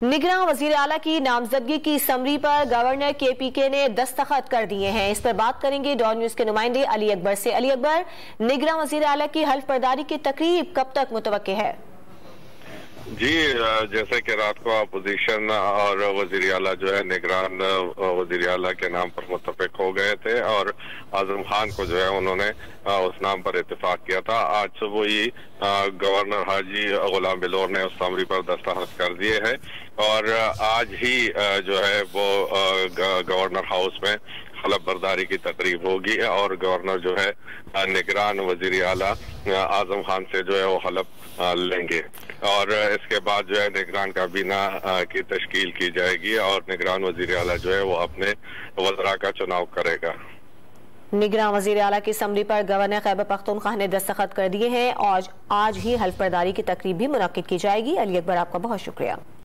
निगरान वजीर आला की नामजदगी की समरी पर गवर्नर KPK ने दस्तखत कर दिए हैं। इस पर बात करेंगे डॉन न्यूज के नुमाइंदे अली अकबर से। अली अकबर, निगरान वजीर आला की हल्फ बर्दारी की तकरीब कब तक मुतवक्के है? जी, जैसे कि रात को अपोजिशन और वजीर आला जो है निगरान वजीर आला के नाम पर मुत्तफिक हो गए थे और आजम खान को जो है उन्होंने उस नाम पर इत्तेफाक किया था। आज सुबह ही गवर्नर हाजी गुलाम बिलोर ने उस समरी पर दस्तखत कर दिए हैं और आज ही जो है वो गवर्नर हाउस में हलफ बर्दारी की तकरीब होगी और गवर्नर जो है निगरान वजीर आला आजम खान से जो है वो हलफ लेंगे और इसके बाद जो है निगरान काबीना की तश्कील की जाएगी और निगरान वजीर आला जो है वो अपने वज़रा का चुनाव करेगा। निगरान वजीर आला की समरी पर गवर्नर खैबर पख्तूनख्वा ने दस्तखत कर दिए हैं और आज ही हल्फ बर्दारी की तकरीब भी मुनक्किद की जाएगी। अली अकबर, आपका बहुत शुक्रिया।